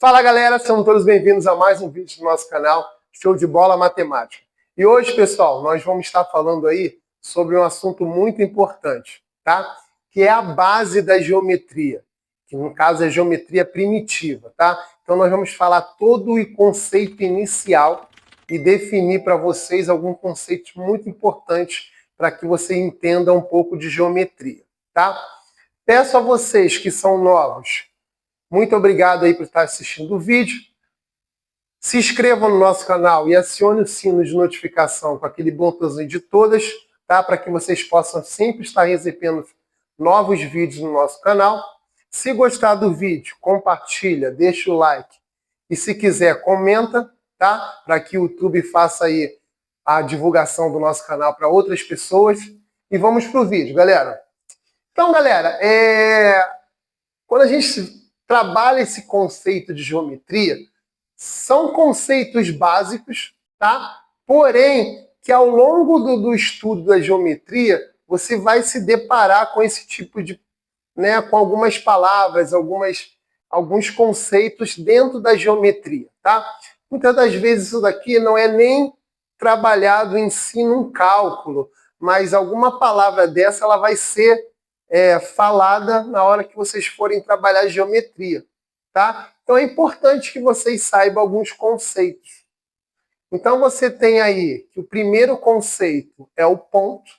Fala galera, sejam todos bem-vindos a mais um vídeo do nosso canal Show de Bola Matemática. E hoje, pessoal, nós vamos estar falando aí sobre um assunto muito importante, tá? Que é a base da geometria, que no caso é a geometria primitiva, tá? Então nós vamos falar todo o conceito inicial e definir para vocês alguns conceitos muito importantes para que você entenda um pouco de geometria, tá? Peço a vocês que são novos, muito obrigado aí por estar assistindo o vídeo. Se inscrevam no nosso canal e acione o sino de notificação com aquele botãozinho de todas, tá? Para que vocês possam sempre estar recebendo novos vídeos no nosso canal. Se gostar do vídeo, compartilha, deixa o like. E se quiser, comenta, tá? Para que o YouTube faça aí a divulgação do nosso canal para outras pessoas. E vamos pro vídeo, galera. Então, galera, quando a gente trabalha esse conceito de geometria, são conceitos básicos, tá? Porém, que ao longo do estudo da geometria, você vai se deparar com esse tipo de, com algumas palavras, alguns conceitos dentro da geometria, tá? Muitas das vezes isso daqui não é nem trabalhado em si num cálculo, mas alguma palavra dessa ela vai ser falada na hora que vocês forem trabalhar geometria, tá? Então é importante que vocês saibam alguns conceitos. Então você tem aí que o primeiro conceito é o ponto,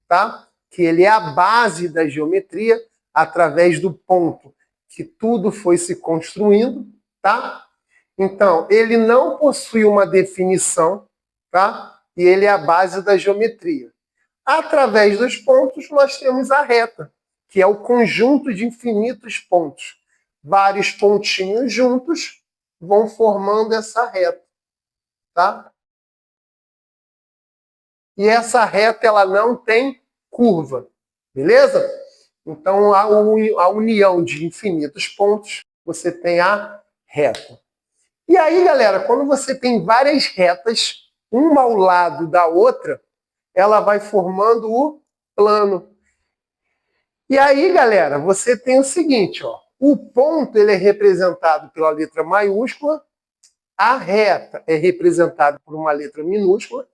tá? Que ele é a base da geometria, através do ponto que tudo foi se construindo, tá? Então ele não possui uma definição, tá? E ele é a base da geometria. Através dos pontos nós temos a reta, que é o conjunto de infinitos pontos. Vários pontinhos juntos vão formando essa reta, tá? E essa reta ela não tem curva, beleza? Então a união de infinitos pontos, você tem a reta. E aí, galera, quando você tem várias retas, uma ao lado da outra, ela vai formando o plano. E aí, galera, você tem o seguinte, ó. O ponto ele é representado pela letra maiúscula, a reta é representada por uma letra minúscula,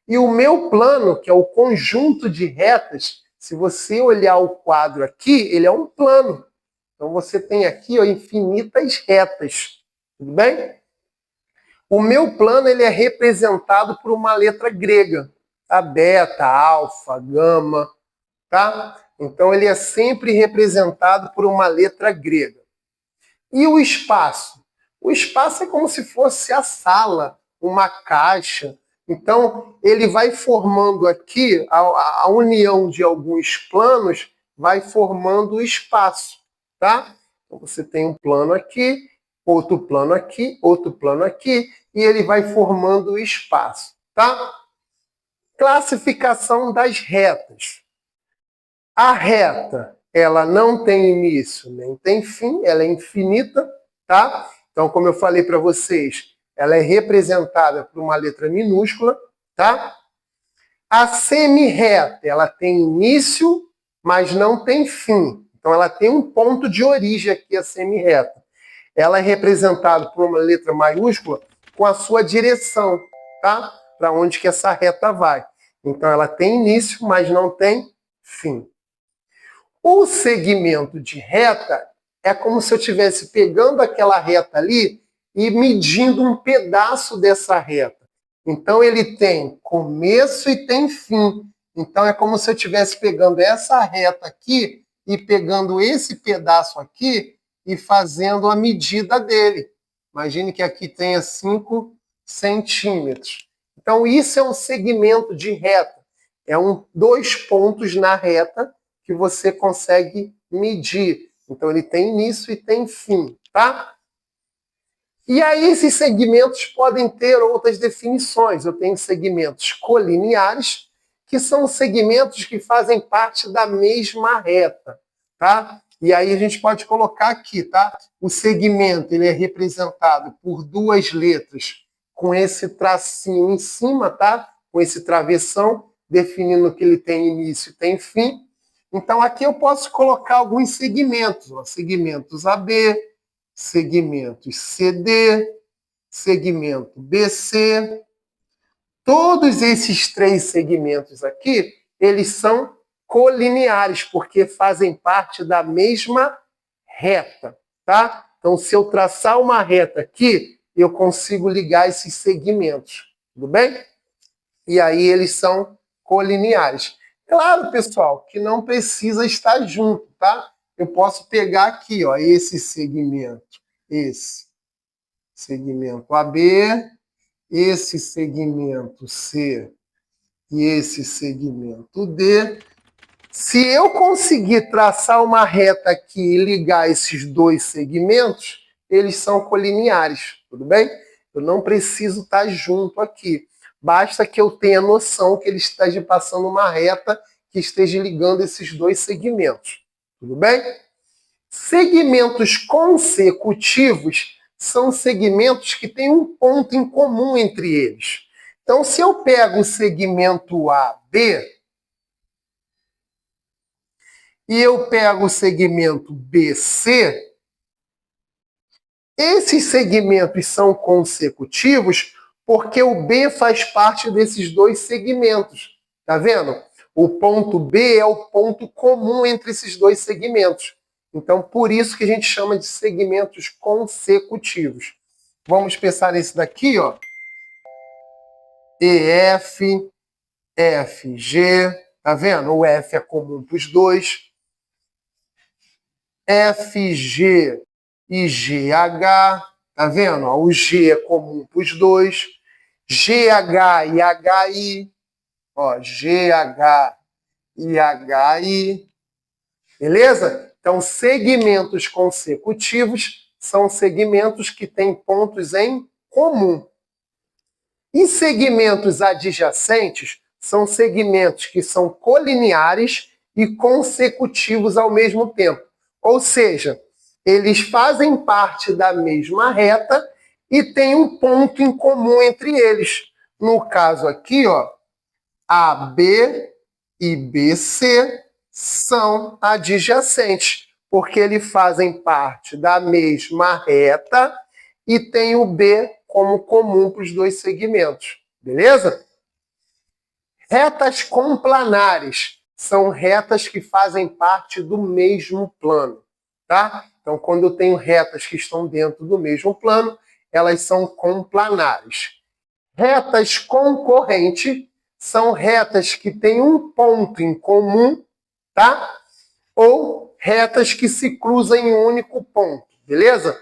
e o meu plano, que é o conjunto de retas, se você olhar o quadro aqui, ele é um plano. Então você tem aqui, ó, infinitas retas. Tudo bem? O meu plano ele é representado por uma letra grega, tá? Beta, alfa, gama, tá? Então ele é sempre representado por uma letra grega. E o espaço? O espaço é como se fosse a sala, uma caixa. Então ele vai formando aqui, a união de alguns planos vai formando o espaço, tá? Então você tem um plano aqui, outro plano aqui, outro plano aqui, e ele vai formando o espaço, tá? Classificação das retas. A reta, ela não tem início nem tem fim, ela é infinita, tá? Então, como eu falei para vocês, ela é representada por uma letra minúscula, tá? A semi-reta, ela tem início, mas não tem fim. Então, ela tem um ponto de origem aqui, a semi-reta. Ela é representada por uma letra maiúscula com a sua direção, tá? Para onde que essa reta vai. Então, ela tem início, mas não tem fim. O segmento de reta é como se eu estivesse pegando aquela reta ali e medindo um pedaço dessa reta. Então ele tem começo e tem fim. Então é como se eu estivesse pegando essa reta aqui e pegando esse pedaço aqui e fazendo a medida dele. Imagine que aqui tenha 5 centímetros. Então isso é um segmento de reta. É dois pontos na reta que você consegue medir. Então ele tem início e tem fim, tá? E aí esses segmentos podem ter outras definições. Eu tenho segmentos colineares, que são segmentos que fazem parte da mesma reta, tá? E aí a gente pode colocar aqui, tá? O segmento ele é representado por duas letras com esse tracinho em cima, tá? Com esse travessão, definindo que ele tem início e tem fim. Então aqui eu posso colocar alguns segmentos, ó, segmentos AB, segmentos CD, segmento BC. Todos esses três segmentos aqui, eles são colineares, porque fazem parte da mesma reta, tá? Então, se eu traçar uma reta aqui, eu consigo ligar esses segmentos, tudo bem? E aí eles são colineares. Claro, pessoal, que não precisa estar junto, tá? Eu posso pegar aqui, ó, esse segmento AB, esse segmento C e esse segmento D. Se eu conseguir traçar uma reta aqui e ligar esses dois segmentos, eles são colineares, tudo bem? Eu não preciso estar junto aqui. Basta que eu tenha noção que ele esteja passando uma reta que esteja ligando esses dois segmentos, tudo bem? Segmentos consecutivos são segmentos que têm um ponto em comum entre eles. Então, se eu pego o segmento AB e eu pego o segmento BC, esses segmentos são consecutivos porque o B faz parte desses dois segmentos. Tá vendo? O ponto B é o ponto comum entre esses dois segmentos. Então, por isso que a gente chama de segmentos consecutivos. Vamos pensar nesse daqui, ó. EF, FG, tá vendo? O F é comum para os dois. FG e GH, tá vendo? O G é comum para os dois. GH e HI, ó, GH e HI, beleza? Então, segmentos consecutivos são segmentos que têm pontos em comum. E segmentos adjacentes são segmentos que são colineares e consecutivos ao mesmo tempo. Ou seja, eles fazem parte da mesma reta e tem um ponto em comum entre eles. No caso aqui, ó, AB e BC são adjacentes, porque eles fazem parte da mesma reta e tem o B como comum para os dois segmentos. Beleza? Retas complanares são retas que fazem parte do mesmo plano, tá? Então, quando eu tenho retas que estão dentro do mesmo plano, elas são complanares. Retas concorrentes são retas que têm um ponto em comum, tá? Ou retas que se cruzam em um único ponto, beleza?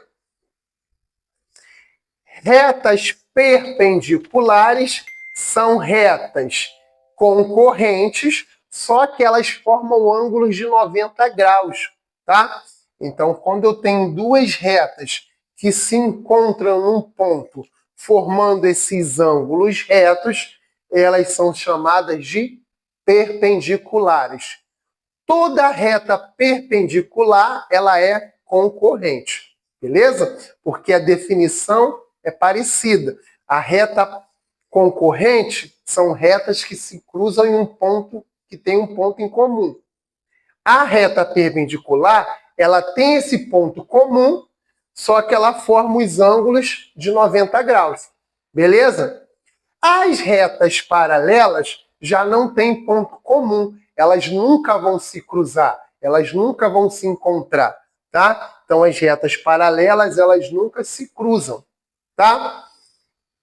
Retas perpendiculares são retas concorrentes, só que elas formam ângulos de 90 graus, tá? Então, quando eu tenho duas retas que se encontram num ponto formando esses ângulos retos, elas são chamadas de perpendiculares. Toda reta perpendicular, ela é concorrente, beleza? Porque a definição é parecida. A reta concorrente são retas que se cruzam em um ponto que tem um ponto em comum. A reta perpendicular, ela tem esse ponto comum, só que ela forma os ângulos de 90 graus. Beleza? As retas paralelas já não têm ponto comum. Elas nunca vão se cruzar. Elas nunca vão se encontrar. Tá? Então, as retas paralelas, elas nunca se cruzam. Tá?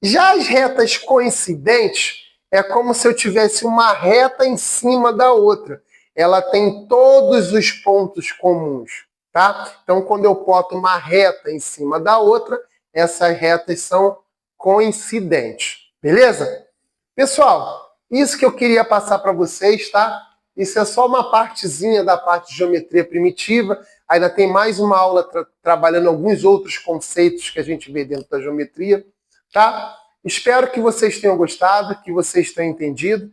Já as retas coincidentes, é como se eu tivesse uma reta em cima da outra. Ela tem todos os pontos comuns. Tá? Então, quando eu boto uma reta em cima da outra, essas retas são coincidentes. Beleza? Pessoal, isso que eu queria passar para vocês, tá? Isso é só uma partezinha da parte de geometria primitiva. Ainda tem mais uma aula trabalhando alguns outros conceitos que a gente vê dentro da geometria, tá? Espero que vocês tenham gostado, que vocês tenham entendido.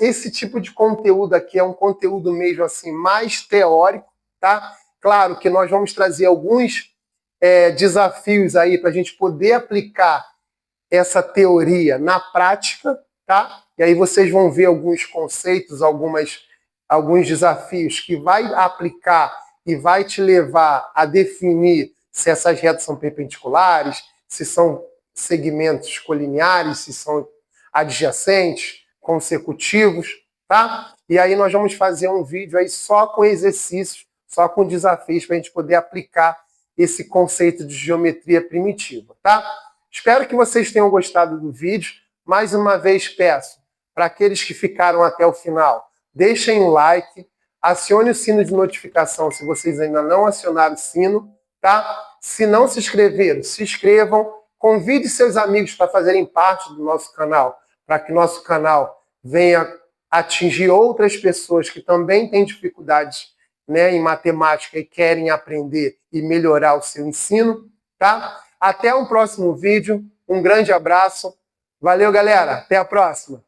Esse tipo de conteúdo aqui é um conteúdo mesmo assim mais teórico, tá? Claro que nós vamos trazer alguns desafios aí para a gente poder aplicar essa teoria na prática, tá? E aí vocês vão ver alguns conceitos, alguns desafios que vai aplicar e vai te levar a definir se essas retas são perpendiculares, se são segmentos colineares, se são adjacentes, consecutivos, tá? E aí nós vamos fazer um vídeo aí só com exercícios, só com desafios para a gente poder aplicar esse conceito de geometria primitiva, tá? Espero que vocês tenham gostado do vídeo. Mais uma vez peço para aqueles que ficaram até o final, deixem um like, acione o sino de notificação se vocês ainda não acionaram o sino, tá? Se não se inscreveram, se inscrevam, convide seus amigos para fazerem parte do nosso canal, para que nosso canal venha atingir outras pessoas que também têm dificuldades, né, em matemática e querem aprender e melhorar o seu ensino, tá? Até um próximo vídeo, um grande abraço, valeu galera, até a próxima!